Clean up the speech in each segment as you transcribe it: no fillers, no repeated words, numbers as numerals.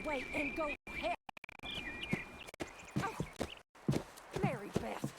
away and go help. Oh, Mary Beth.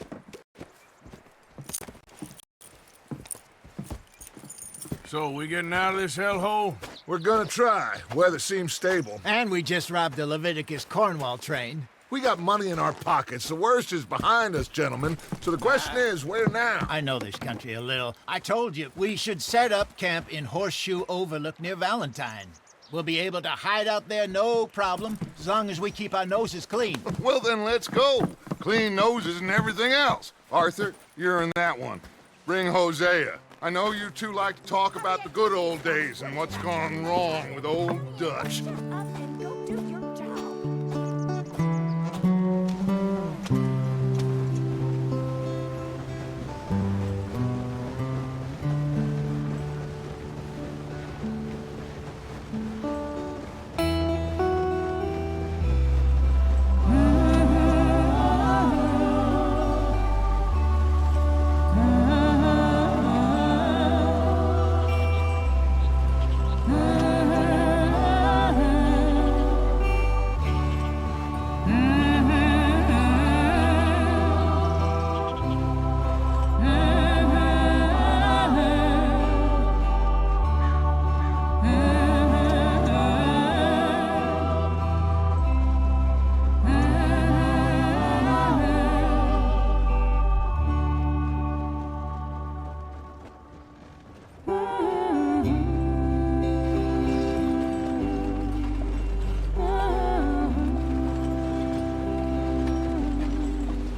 So, we getting out of this hellhole? We're gonna try. Weather seems stable. And we just robbed the Leviticus Cornwall train. We got money in our pockets. The worst is behind us, gentlemen. So the question is, where now? I know this country a little. I told you, we should set up camp in Horseshoe Overlook near Valentine. We'll be able to hide out there, no problem, as long as we keep our noses clean. Well, then let's go. Clean noses and everything else. Arthur, you're in that one. Bring Hosea. I know you two like to talk about the good old days and what's gone wrong with old Dutch. Shut up and go do your job.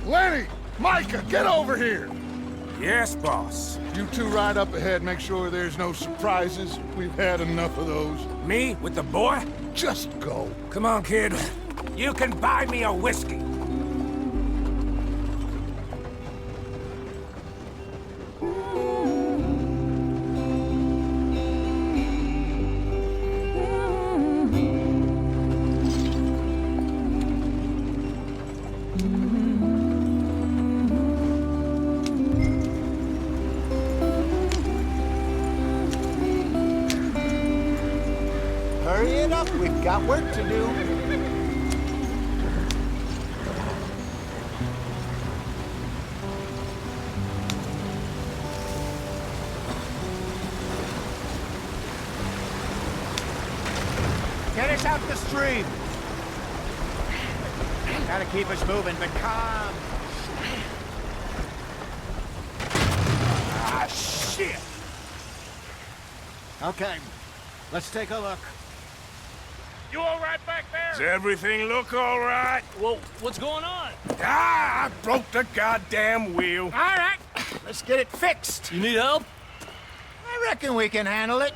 Lenny! Micah, get over here! Yes, boss. You two ride up ahead, make sure there's no surprises. We've had enough of those. Me? With the boy? Just go. Come on, kid. You can buy me a whiskey. Hurry it up, we've got work to do. Get us out the stream. Gotta keep us moving, but calm. Ah, shit! Okay, let's take a look. You all right back there? Does everything look all right? Well, what's going on? Ah, I broke the goddamn wheel. All right, let's get it fixed. You need help? I reckon we can handle it.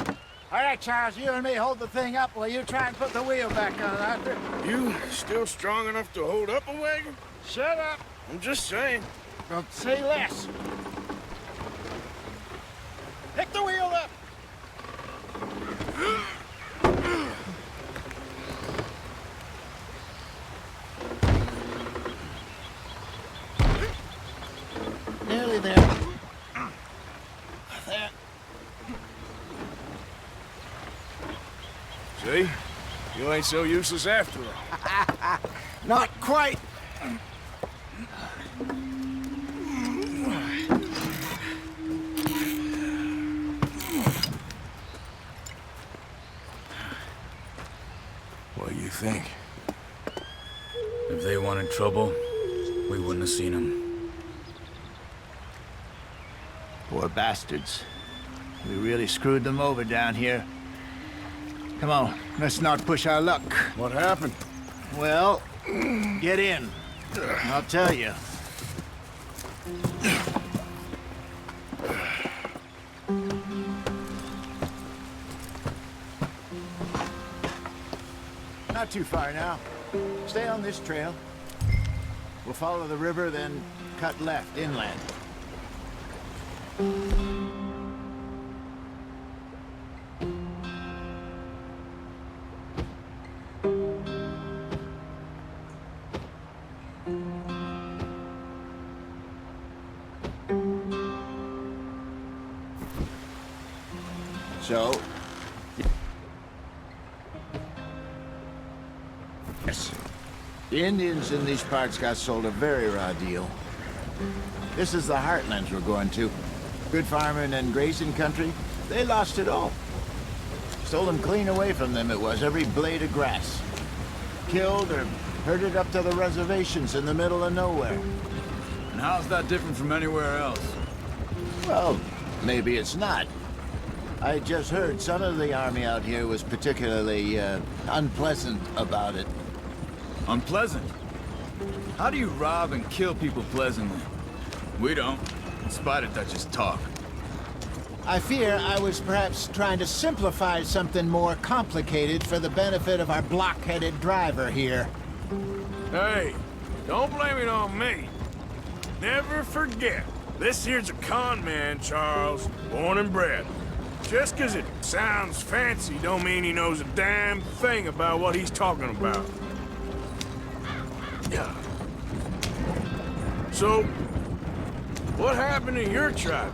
All right, Charles, you and me hold the thing up while you try and put the wheel back on, Arthur. You still strong enough to hold up a wagon? Shut up. I'm just saying. Don't say less. Pick the wheel up. Nearly there. There. See? You ain't so useless after all. Not quite. What do you think? If they wanted trouble, we wouldn't have seen them. Poor bastards. We really screwed them over down here. Come on, let's not push our luck. What happened? Well, get in. I'll tell you. Not too far now. Stay on this trail. We'll follow the river, then cut left inland. So, The Indians in these parts got sold a very raw deal. This is the heartlands we're going to. Good farming and grazing country, they lost it all. Stolen clean away from them it was, every blade of grass. Killed or herded up to the reservations in the middle of nowhere. And how's that different from anywhere else? Well, maybe it's not. I just heard some of the army out here was particularly, unpleasant about it. Unpleasant? How do you rob and kill people pleasantly? We don't, in spite of Dutch's talk. I fear I was perhaps trying to simplify something more complicated for the benefit of our block-headed driver here. Hey, don't blame it on me. Never forget, this here's a con man, Charles, born and bred. Just 'cause it sounds fancy don't mean he knows a damn thing about what he's talking about. Yeah. So, what happened to your tribe?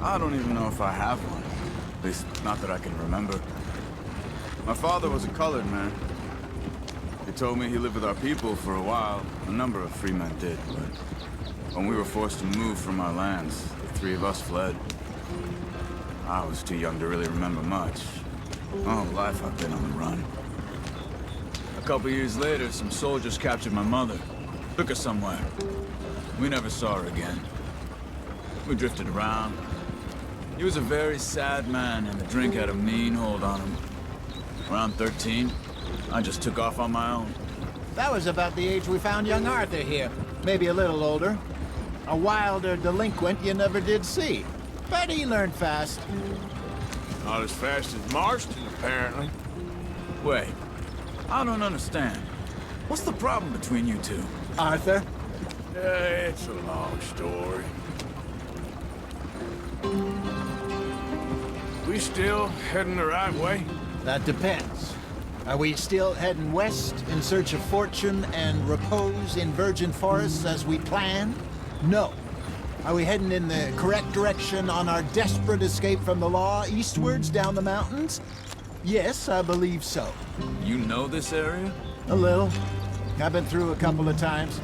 I don't even know if I have one. At least, not that I can remember. My father was a colored man. He told me he lived with our people for a while. A number of free men did, but when we were forced to move from our lands, the three of us fled. I was too young to really remember much. My whole life I've been on the run. A couple years later, some soldiers captured my mother. Took her somewhere. We never saw her again. We drifted around. He was a very sad man, and the drink had a mean hold on him. Around 13, I just took off on my own. That was about the age we found young Arthur here. Maybe a little older. A wilder delinquent you never did see. But he learned fast. Not as fast as Marston, apparently. Wait, I don't understand. What's the problem between you two? Arthur? It's a long story. We still heading the right way? That depends. Are we still heading west in search of fortune and repose in virgin forests as we planned? No. Are we heading in the correct direction on our desperate escape from the law eastwards down the mountains? Yes, I believe so. You know this area? A little. I've been through a couple of times.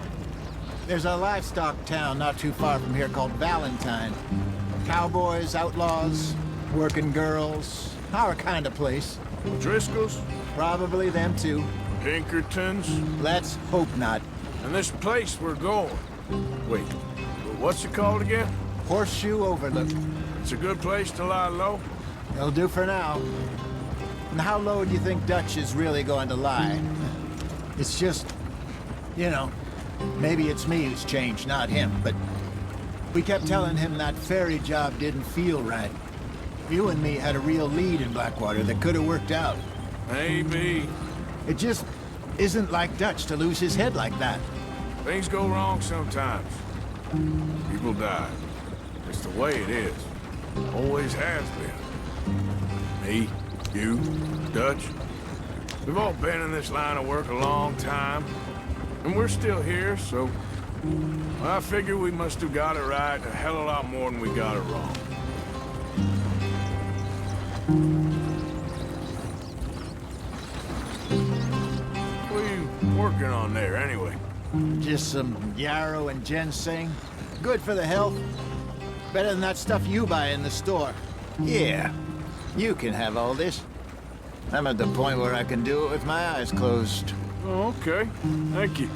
There's a livestock town not too far from here called Valentine. Cowboys, outlaws, working girls, our kind of place. Driscoll's? Probably them too. Pinkertons? Let's hope not. And this place we're going. Wait, what's it called again? Horseshoe Overlook. It's a good place to lie low? It'll do for now. And how low do you think Dutch is really going to lie? It's just, you know, maybe it's me who's changed, not him, but we kept telling him that ferry job didn't feel right. You and me had a real lead in Blackwater that could have worked out. Maybe. It just isn't like Dutch to lose his head like that. Things go wrong sometimes. People die. It's the way it is. Always has been. Me, you, Dutch. We've all been in this line of work a long time. And we're still here, so... I figure we must have got it right a hell of a lot more than we got it wrong. What are you working on there, anyway? Just some yarrow and ginseng. Good for the health. Better than that stuff you buy in the store. Yeah, you can have all this. I'm at the point where I can do it with my eyes closed. Oh, okay. Thank you.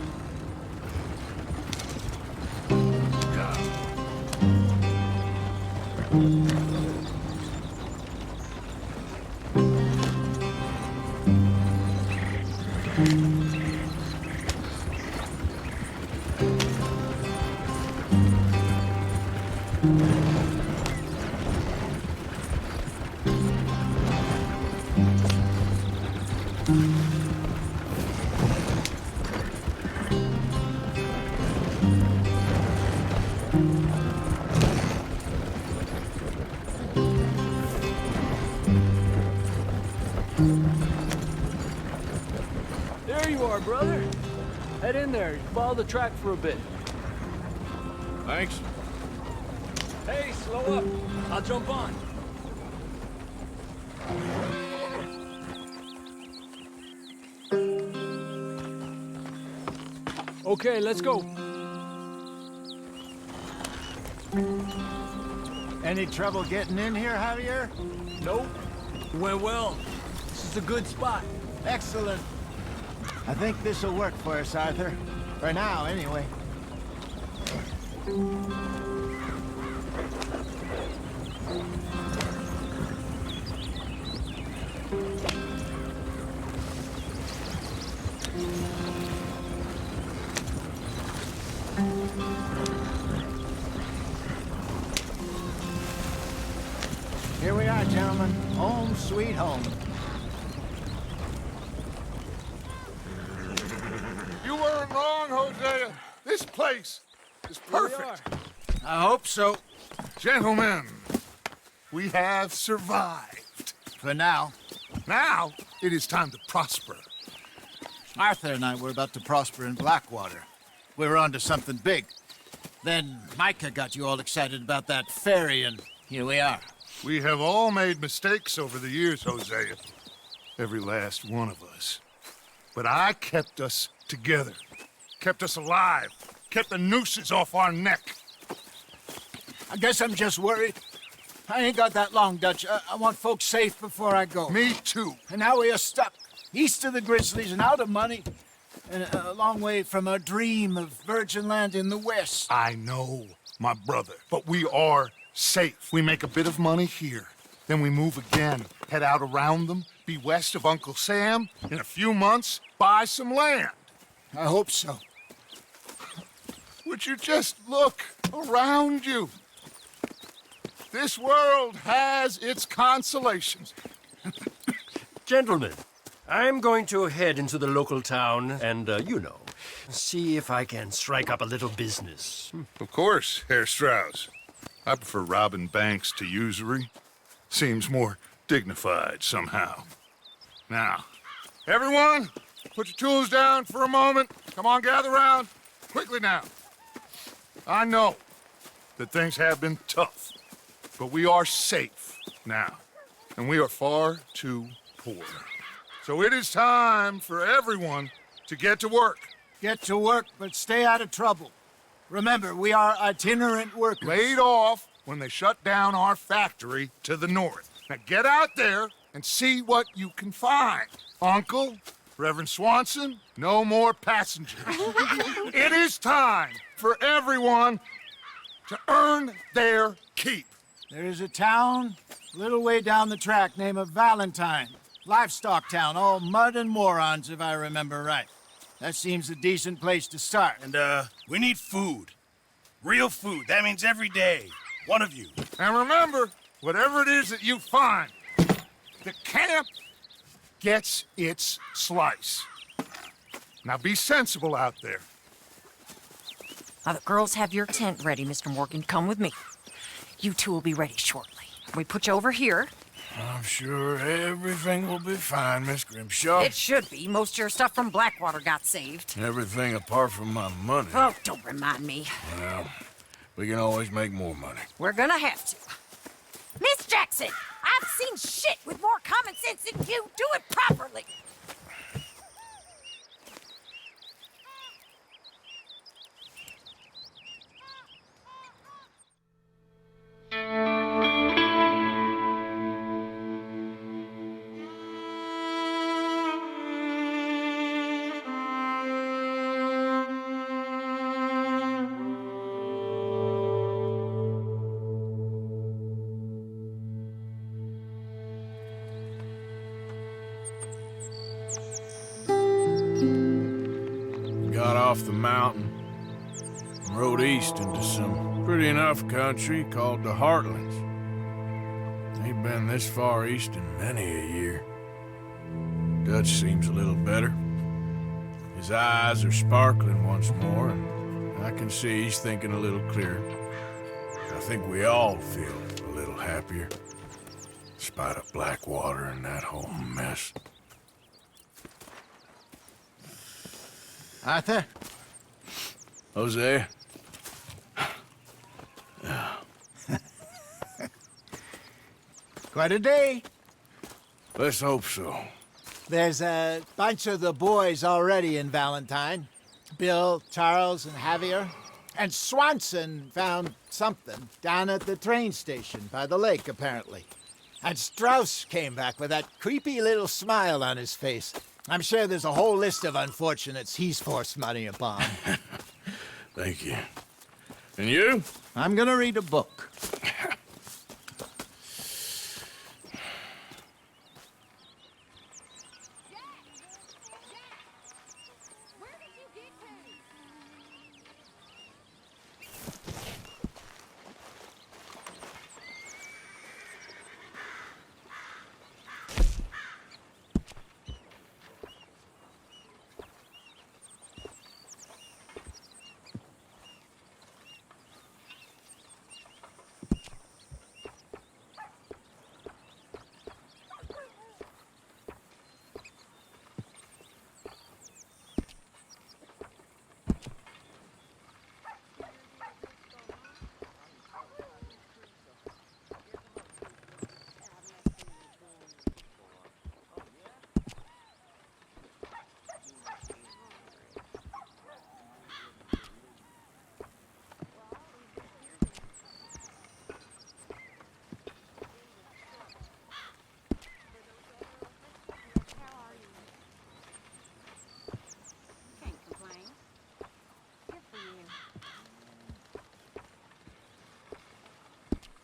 There you are, brother. Head in there. Follow the track for a bit. Thanks. Hey, slow up. I'll jump on. Okay, let's go. Any trouble getting in here, Javier? Nope. Went well. This is a good spot. Excellent. I think this'll work for us, Arthur. For now, anyway. Here we are, gentlemen. Home sweet home. You weren't wrong, Hosea. This place is perfect. I hope so. Gentlemen, we have survived. For now. Now, it is time to prosper. Arthur and I were about to prosper in Blackwater. We were onto something big. Then Micah got you all excited about that ferry, and here we are. We have all made mistakes over the years, Hosea. Every last one of us. But I kept us together. Kept us alive. Kept the nooses off our neck. I guess I'm just worried. I ain't got that long, Dutch. I want folks safe before I go. Me too. And now we are stuck, east of the Grizzlies and out of money, and a long way from our dream of virgin land in the west. I know, my brother, but we are safe. We make a bit of money here, then we move again, head out around them, be west of Uncle Sam, in a few months, buy some land. I hope so. Would you just look around you? This world has its consolations. Gentlemen, I'm going to head into the local town and, see if I can strike up a little business. Of course, Herr Strauss. I prefer robbing banks to usury. Seems more dignified somehow. Now, everyone, put your tools down for a moment. Come on, gather round. Quickly now. I know that things have been tough, but we are safe now, and we are far too poor. So it is time for everyone to get to work. Get to work, but stay out of trouble. Remember, we are itinerant workers. Laid off when they shut down our factory to the north. Now get out there and see what you can find. Uncle, Reverend Swanson, no more passengers. It is time for everyone to earn their keep. There is a town a little way down the track named Valentine. Livestock town, all mud and morons, if I remember right. That seems a decent place to start. And, we need food. Real food. That means every day. One of you. And remember, whatever it is that you find, the camp gets its slice. Now be sensible out there. The girls have your tent ready, Mr. Morgan. Come with me. You two will be ready shortly. We put you over here. I'm sure everything will be fine, Miss Grimshaw. It should be. Most of your stuff from Blackwater got saved. Everything apart from my money. Oh, don't remind me. Well, we can always make more money. We're gonna have to. Miss Jackson, I've seen shit with more common sense than you. Do it properly. Got off the mountain and rode east into some pretty enough country called the Heartlands. Ain't been this far east in many a year. Dutch seems a little better. His eyes are sparkling once more, and I can see he's thinking a little clearer. I think we all feel a little happier, in spite of Blackwater and that whole mess. Arthur? Jose? Quite a day. Let's hope so. There's a bunch of the boys already in Valentine. Bill, Charles, and Javier. And Swanson found something down at the train station by the lake, apparently. And Strauss came back with that creepy little smile on his face. I'm sure there's a whole list of unfortunates he's forced money upon. Thank you. And you? I'm gonna read a book.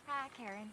Hi, Karen.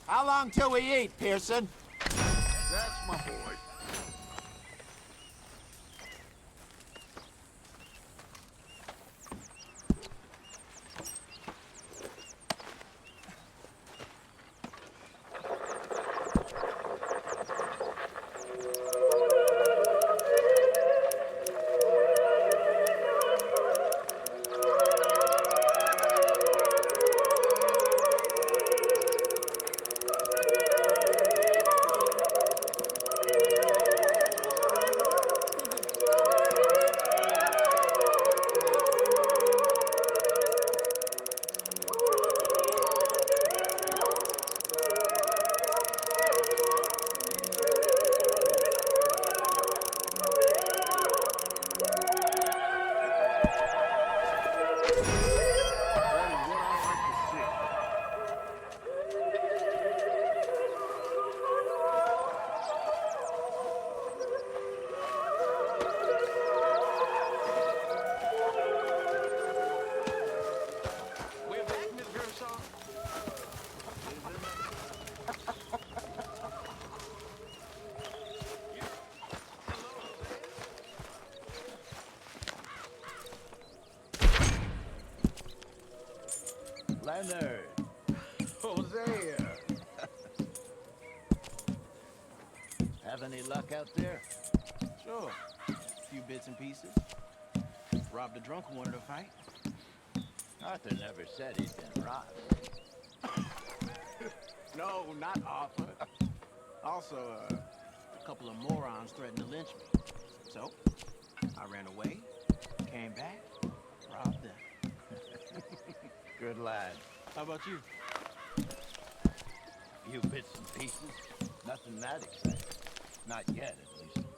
How long till we eat, Pearson? That's my boy. Leonard. Hosea. Have any luck out there? Sure. A few bits and pieces. Robbed a drunk who wanted to fight. Arthur never said he'd been robbed. No, not Arthur. Also, a couple of morons threatened to lynch me. So, I ran away, came back, robbed them. Good lad. How about you? Few bits and pieces. Nothing that exciting. Not yet, at least.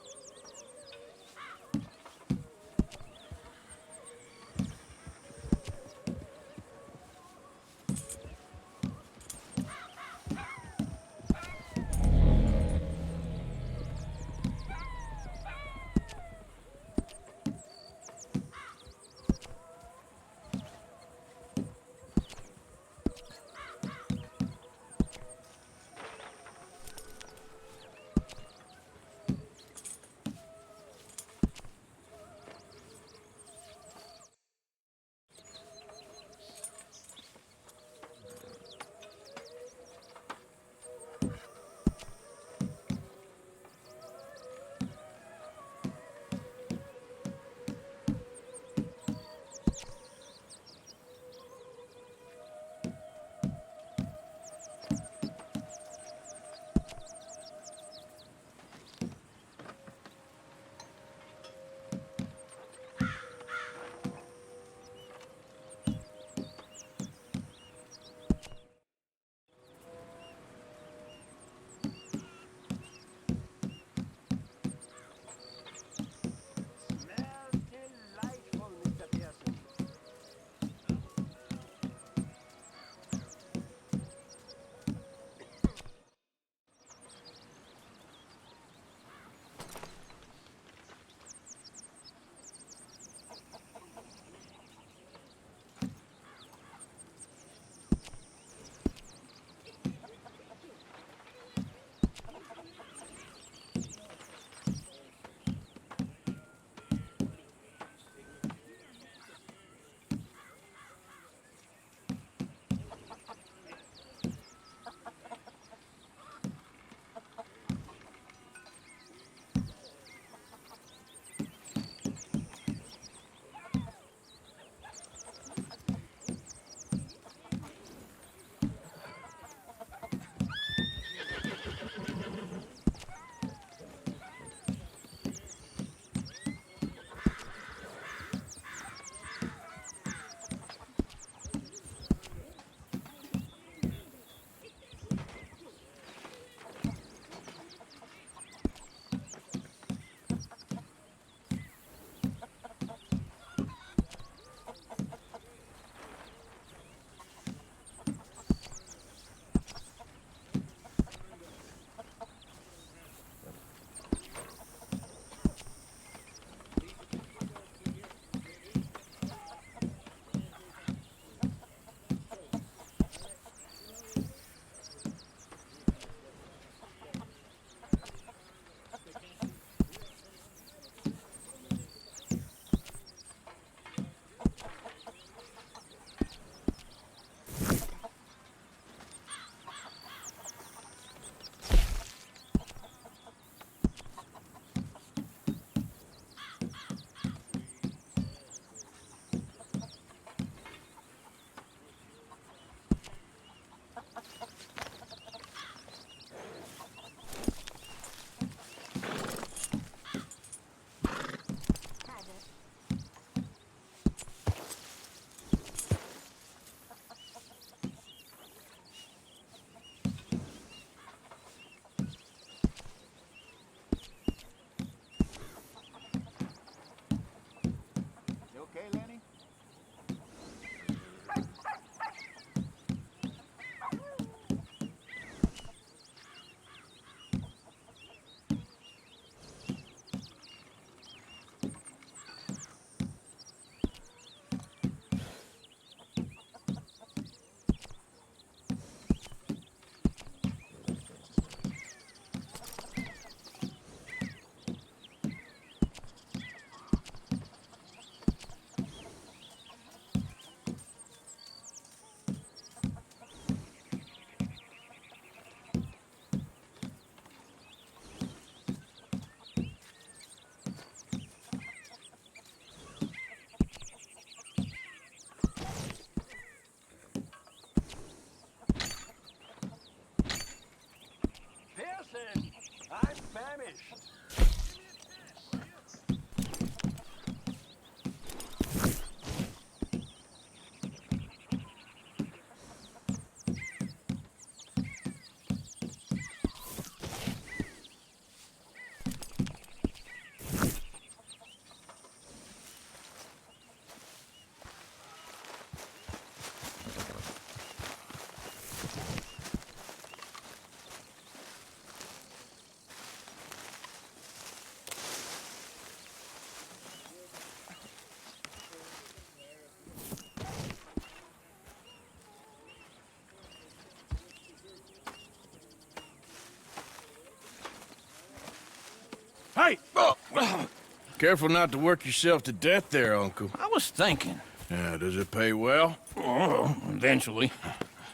Careful not to work yourself to death there, Uncle. I was thinking. Yeah, does it pay well? Oh, eventually.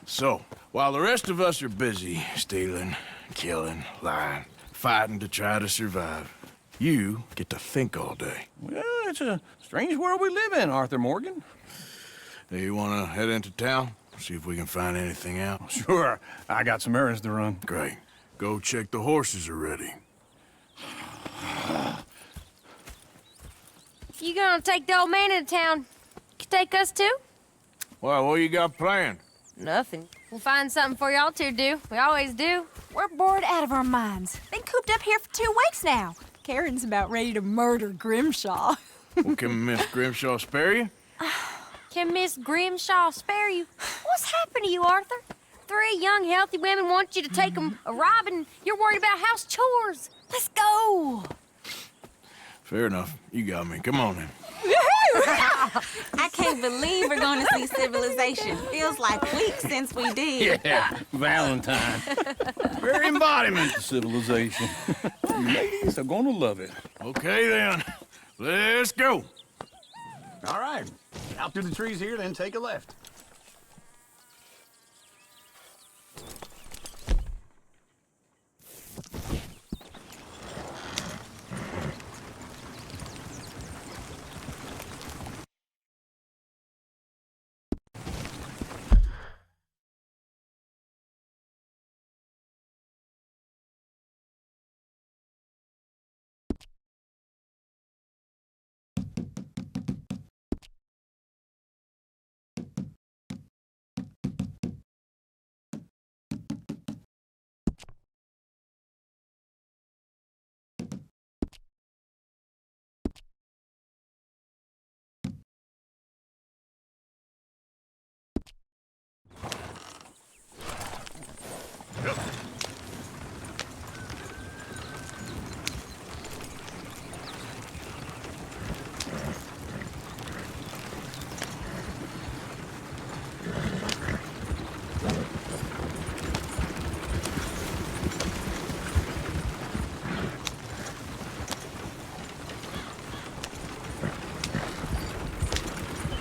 So, while the rest of us are busy stealing, killing, lying, fighting to try to survive, you get to think all day. Well, it's a strange world we live in, Arthur Morgan. Do you want to head into town? See if we can find anything out? Sure. I got some errands to run. Great. Go check the horses are ready. You gonna take the old man into town? You take us too? Well, what you got planned? Nothing. We'll find something for y'all to do. We always do. We're bored out of our minds. Been cooped up here for 2 weeks now. Karen's about ready to murder Grimshaw. Well, can Miss Grimshaw spare you? Can Miss Grimshaw spare you? What's happened to you, Arthur? 3 young, healthy women want you to take them a robbing. You're worried about house chores. Let's go. Fair enough. You got me. Come on then. I can't believe we're going to see civilization. Feels like weeks since we did. Yeah, Valentine. Very embodiment of civilization. You ladies are gonna love it. Okay then. Let's go. All right. Out through the trees here, then take a left.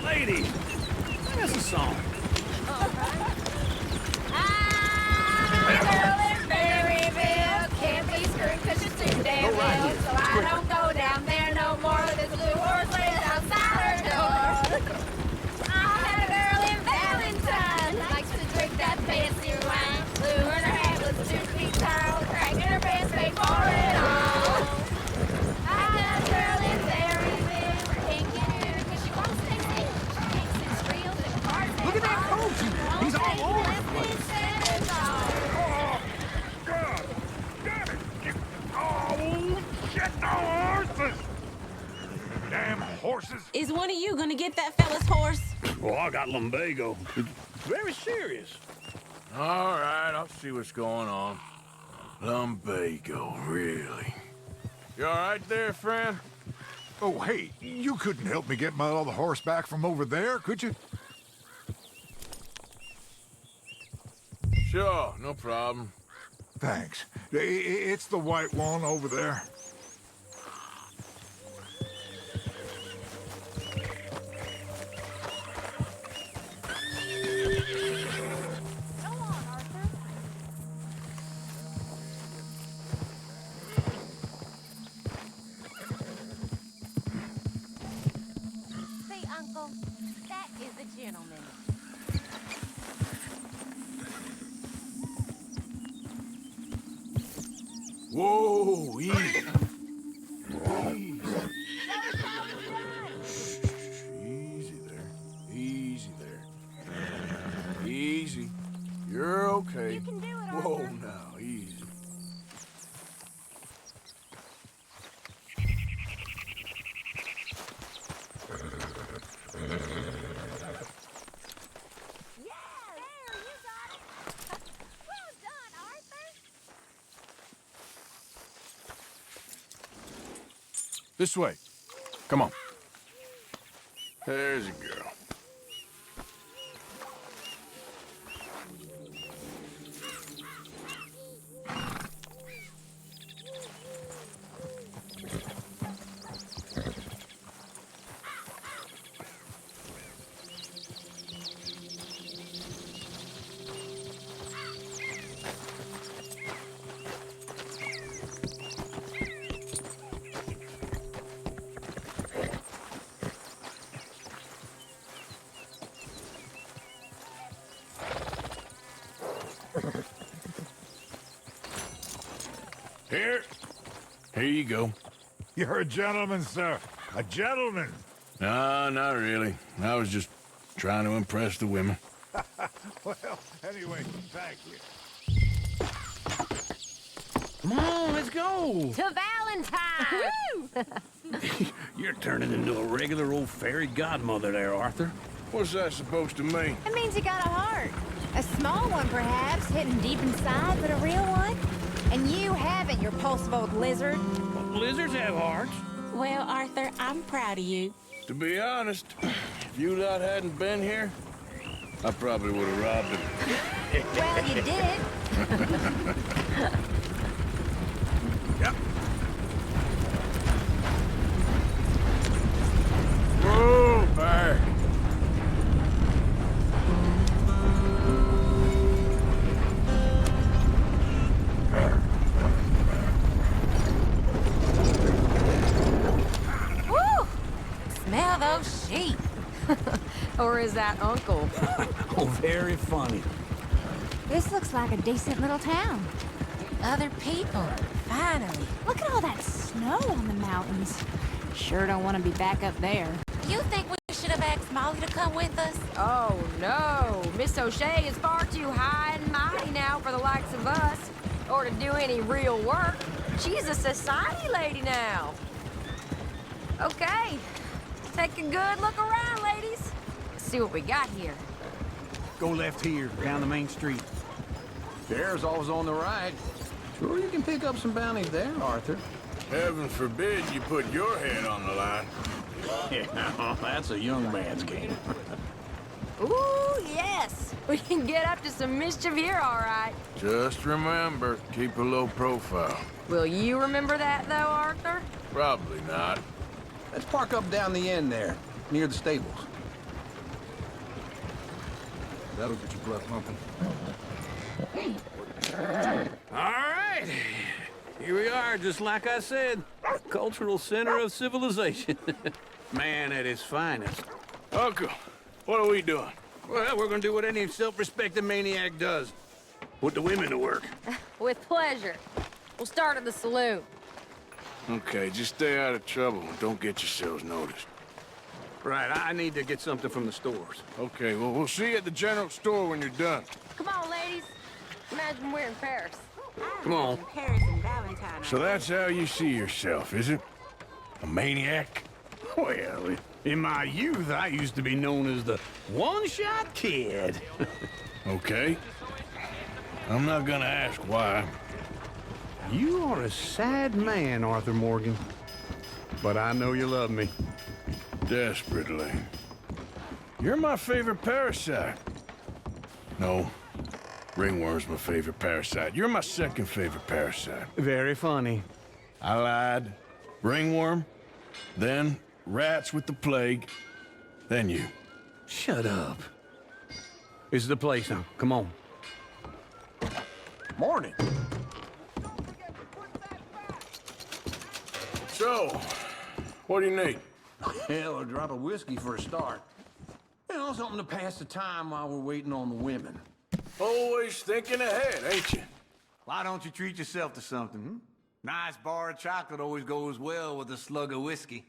Lady, sing us a song. Girl in Berryville can't be screwed 'cause she's too damn ill. So I don't go down there no more. There's a blue horse laid outside her door. I had a girl in Valentine, likes to drink that fancy wine. Blue in her hair was 2 feet tall, cracking her pants paid for it all. I got a girl in Berryville, can't get her 'cause she won't stay still. She can't sit still in the cars. Look at that coach. He's all over the place. Damn horses. Is one of you going to get that fella's horse? Well, I got lumbago. It's very serious. All right, I'll see what's going on. Lumbago, really? You all right there, friend? Oh, hey, you couldn't help me get my other horse back from over there, could you? Sure, no problem. Thanks. It's the white one over there. Go on, Arthur. Say, Uncle, that is a gentleman. Whoa, easy. Easy there. Easy there. Easy. You're okay. You can do it, Whoa, Arthur. now, easy. This way. Come on. There's a girl. Here you go. You're a gentleman, sir. A gentleman. No, not really. I was just trying to impress the women. Well, anyway, thank you. Come on, let's go. To Valentine! You're turning into a regular old fairy godmother there, Arthur. What's that supposed to mean? It means you got a heart. A small one, perhaps, hidden deep inside, but a real one. And you haven't, you repulsive old lizard. Well, lizards have hearts. Well, Arthur, I'm proud of you. To be honest, if you lot hadn't been here, I probably would have robbed him. Well, you did. Yep. Whoa, back. Woo! Smell those sheep. Or is that Uncle? Oh, very funny. This looks like a decent little town. Other people, finally. Look at all that snow on the mountains. Sure don't want to be back up there. You think we should have asked Molly to come with us? Oh, no. Miss O'Shea is far too high and mighty now for the likes of us, or to do any real work. She's a society lady now. Okay. Take a good look around, ladies. See what we got here. Go left here, down the main street. There's always on the right. Sure, you can pick up some bounties there, Arthur. Heaven forbid you put your head on the line. Yeah, that's a young man's game. Ooh, yes. We can get up to some mischief here, all right. Just remember, keep a low profile. Will you remember that, though, Arthur? Probably not. Let's park up down the end there, near the stables. That'll get your blood pumping. All right. Here we are, just like I said. Cultural center of civilization. Man at his finest. Uncle, what are we doing? Well, we're gonna do what any self-respecting maniac does. Put the women to work. With pleasure. We'll start at the saloon. Okay, just stay out of trouble and don't get yourselves noticed. Right, I need to get something from the stores. Okay, well, we'll see you at the general store when you're done. Come on, ladies. Imagine we're in Paris. Come on. Paris and Valentine. So that's how you see yourself, is it? A maniac? Well, in my youth, I used to be known as the one-shot kid. Okay. I'm not gonna ask why. You are a sad man, Arthur Morgan. But I know you love me. Desperately. You're my favorite parasite. No. Ringworm's my favorite parasite. You're my second favorite parasite. Very funny. I lied. Ringworm, then rats with the plague, then you. Shut up. This is the place now. Come on. Morning. So, what do you need? Hell, a drop of whiskey for a start. You know, something to pass the time while we're waiting on the women. Always thinking ahead, ain't you? Why don't you treat yourself to something, hmm? Nice bar of chocolate always goes well with a slug of whiskey.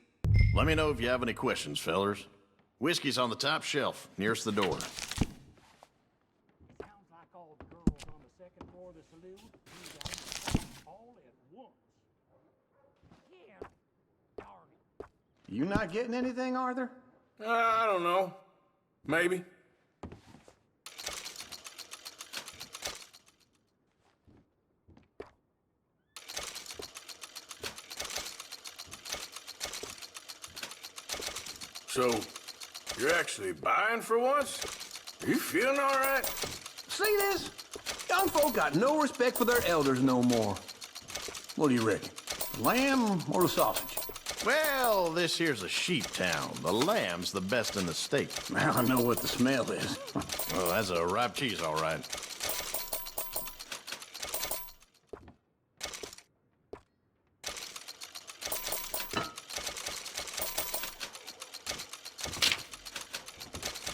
Let me know if you have any questions, fellers. Whiskey's on the top shelf, nearest the door. Sounds like all the girls on the second floor of the saloon do all at once. Yeah, darn it. You not getting anything, Arthur? I don't know. Maybe. So, you're actually buying for once? Are you feeling all right? See this? Young folk got no respect for their elders no more. What do you reckon? Lamb or the sausage? Well, this here's a sheep town. The lamb's the best in the state. Now I know what the smell is. Well, that's a ripe cheese, all right.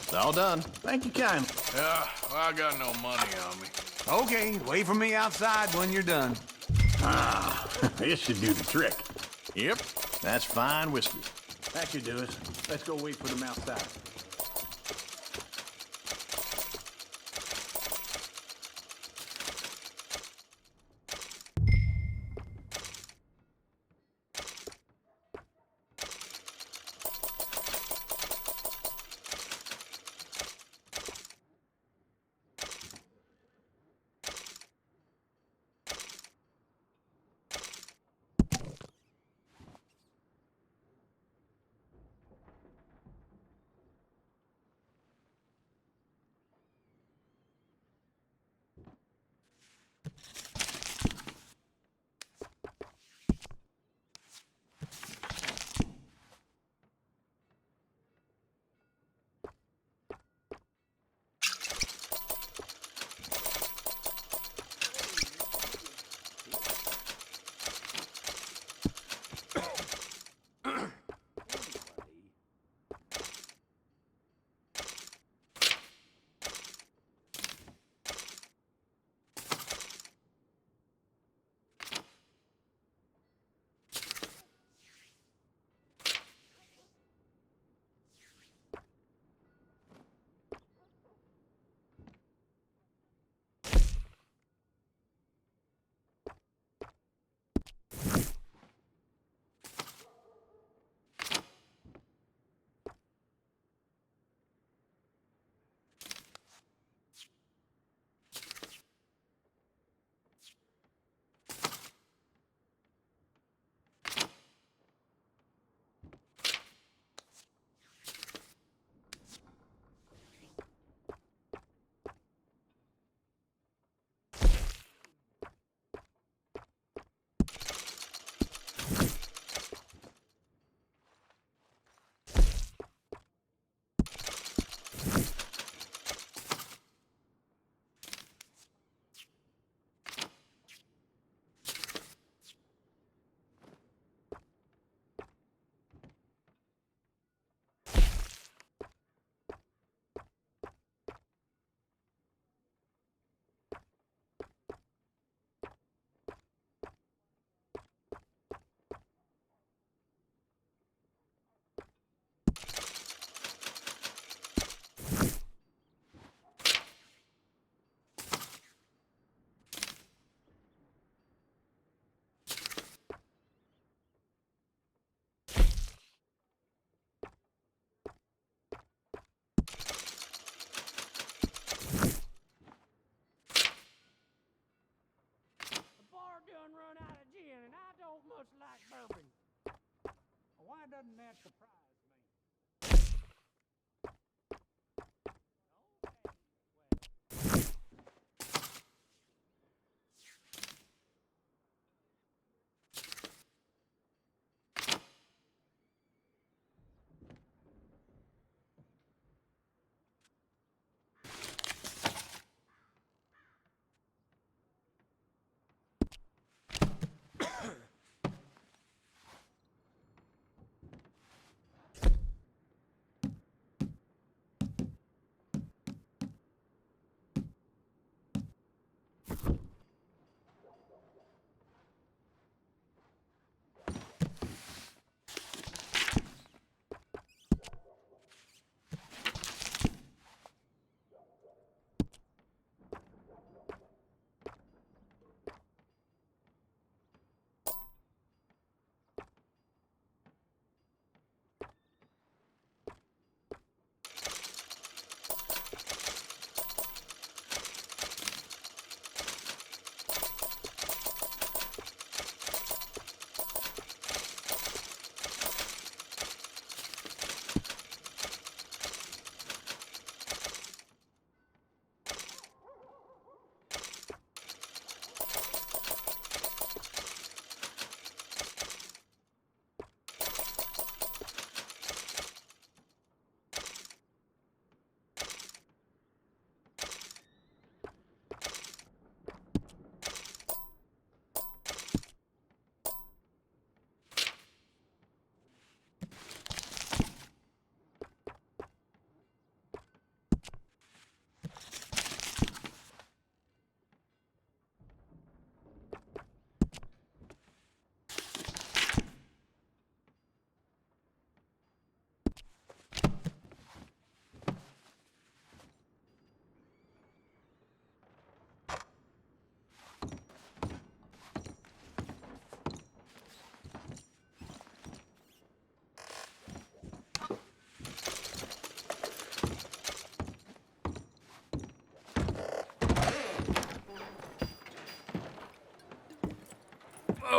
It's all done. Thank you kindly. Yeah, well, I got no money on me. Okay, wait for me outside when you're done. Ah, this should do the trick. Yep, that's fine whiskey. That should do us. Let's go wait for them outside. The bar done run out of gin, and I don't much like bourbon. Why doesn't that surprise me?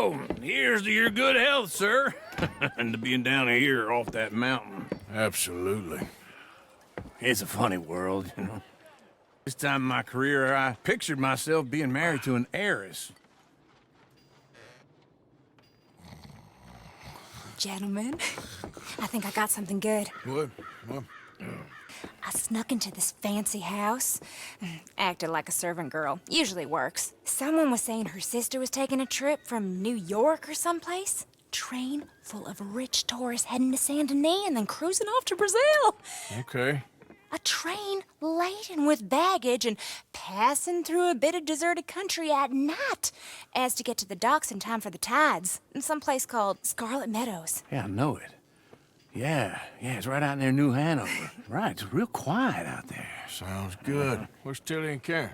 So, here's to your good health, sir. And to being down here off that mountain. Absolutely. It's a funny world, you know. This time in my career, I pictured myself being married to an heiress. Gentlemen, I think I got something good. What? I snuck into this fancy house, acted like a servant girl. Usually works. Someone was saying her sister was taking a trip from New York or someplace. Train full of rich tourists heading to Saint Denis and then cruising off to Brazil. Okay. A train laden with baggage and passing through a bit of deserted country at night as to get to the docks in time for the tides in some place called Scarlet Meadows. Yeah, I know it. Yeah, it's right out near New Hanover. Right, it's real quiet out there. Sounds good. Where's Tilly and Karen?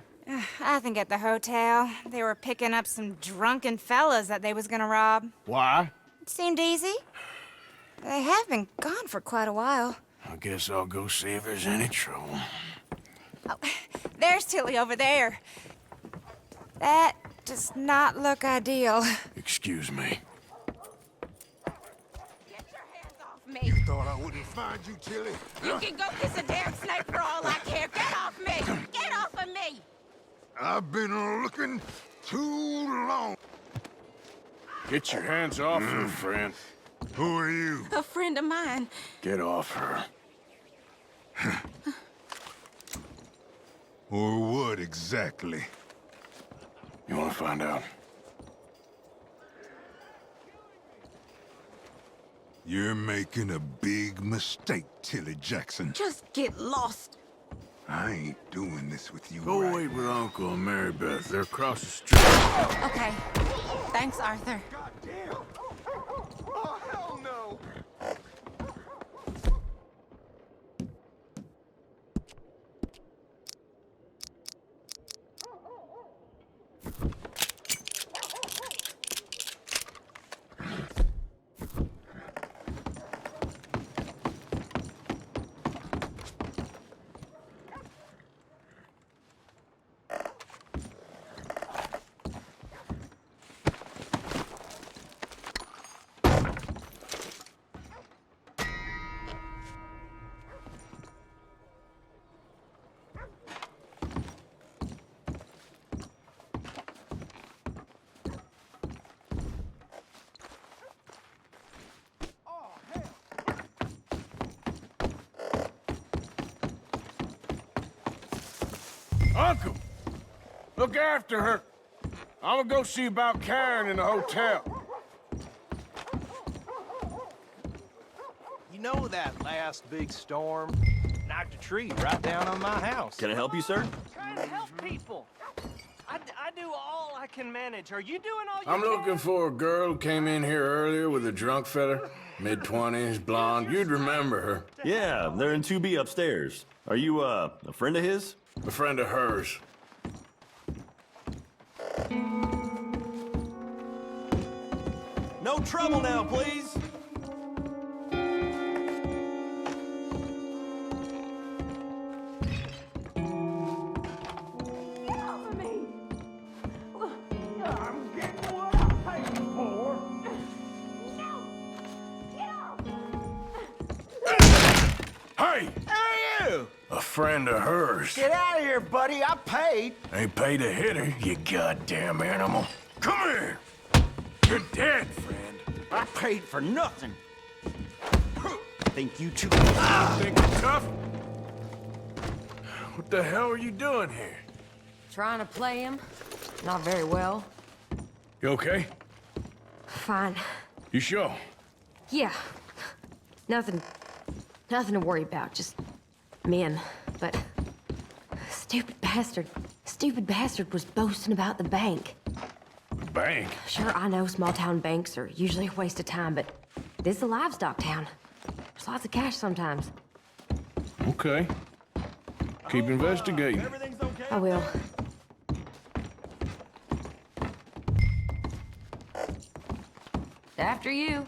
I think at the hotel. They were picking up some drunken fellas that they was gonna rob. Why? It seemed easy. They have been gone for quite a while. I guess I'll go see if there's any trouble. Oh, there's Tilly over there. That does not look ideal. Excuse me. Get your hands off me. You thought I wouldn't find you, Tilly? You can go kiss a damn snake for all I care. Get off me! Get off of me! I've been looking too long. Get your hands off her, friend. Who are you? A friend of mine. Get off her. Or what exactly? You want to find out? You're making a big mistake, Tilly Jackson. Just get lost. I ain't doing this with you. Go right wait with now. Uncle and Mary Beth. They're across the street. Okay. Thanks, Arthur. Goddamn! Oh, hell no! Uncle! Look after her. I'm gonna go see about Karen in the hotel. You know that last big storm knocked a tree right down on my house. Can I help you, sir? Trying to help people. I do all I can manage. Are you doing all you I'm can? looking for a girl who came in here earlier with a drunk fella. Mid-20s, blonde. You'd remember her. Yeah, they're in 2B upstairs. Are you, a friend of his? A friend of hers. No trouble now, please. Hey! Who are you? A friend of hers. Get out of here, buddy. I paid. Ain't paid to hit her, you goddamn animal. Come here! You're dead, friend. I paid for nothing. Think you two... Think you're tough? What the hell are you doing here? Trying to play him. Not very well. You okay? Fine. You sure? Yeah. Nothing to worry about. Just men. But stupid bastard was boasting about the bank. The bank? Sure, I know small town banks are usually a waste of time, but this is a livestock town. There's lots of cash sometimes. Okay. Keep investigating. Everything's okay? I will. After you.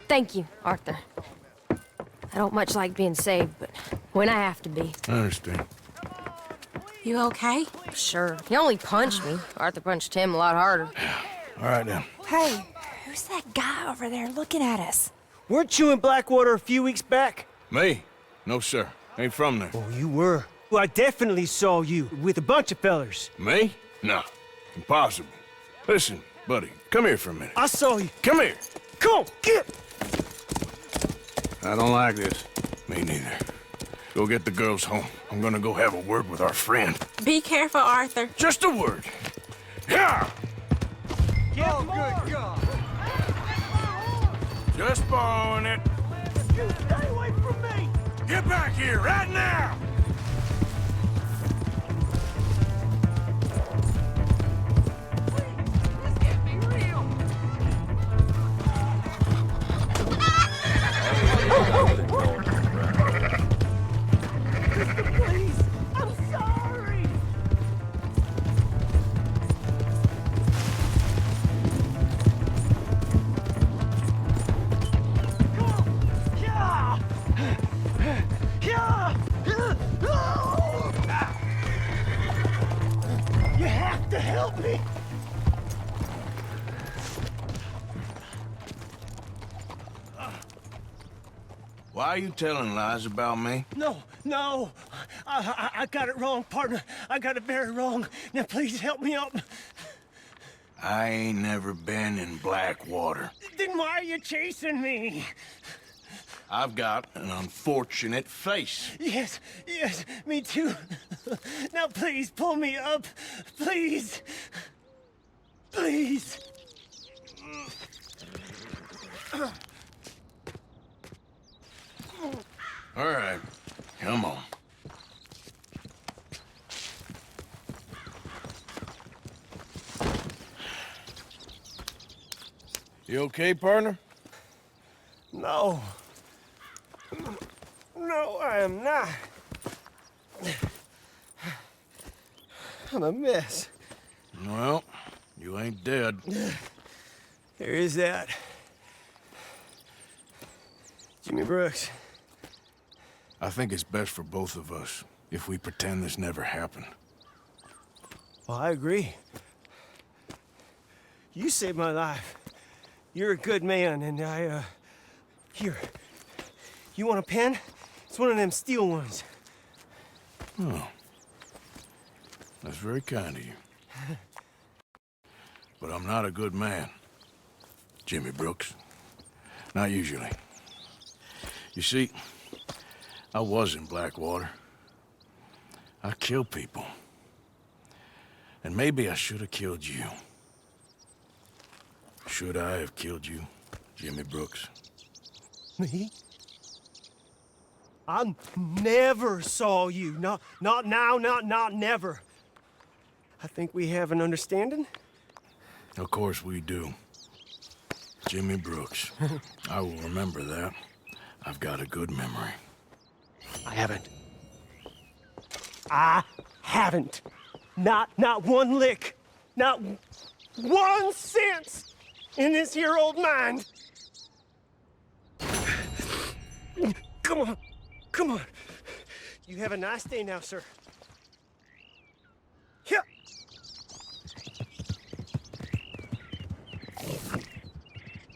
Thank you, Arthur. I don't much like being saved, but when I have to be. I understand. You okay? Sure. He only punched me. Arthur punched him a lot harder. All right, then. Hey, who's that guy over there looking at us? Weren't you in Blackwater a few weeks back? Me? No, sir. Ain't from there. Oh, you were. Well, I definitely saw you with a bunch of fellers. Me? No. Impossible. Listen, buddy, come here for a minute. I saw you. Come here. Come on, get! I don't like this. Me neither. Go get the girls home. I'm gonna go have a word with our friend. Be careful, Arthur. Just a word. Yeah! Oh, good God! Just borrowing it. You stay away from me! Get back here right now! Please, I'm sorry! You have to help me! Why are you telling lies about me? No. I got it wrong, partner. I got it very wrong. Now, please help me up. I ain't never been in Blackwater. Then why are you chasing me? I've got an unfortunate face. Yes, me too. Now, please, pull me up. Please. Please. All right, come on. You okay, partner? No. No, I am not. I'm a mess. Well, you ain't dead. There is that. Jimmy Brooks. I think it's best for both of us if we pretend this never happened. Well, I agree. You saved my life. You're a good man, and here. You want a pen? It's one of them steel ones. Oh. That's very kind of you. But I'm not a good man, Jimmy Brooks. Not usually. You see, I was in Blackwater. I killed people. And maybe I should have killed you. Should I have killed you, Jimmy Brooks? Me? I never saw you. Not now, not never. I think we have an understanding. Of course we do. Jimmy Brooks. I will remember that. I've got a good memory. I haven't. Not one lick. Not 1 cent in this here old mind. Come on. You have a nice day now, sir. Here.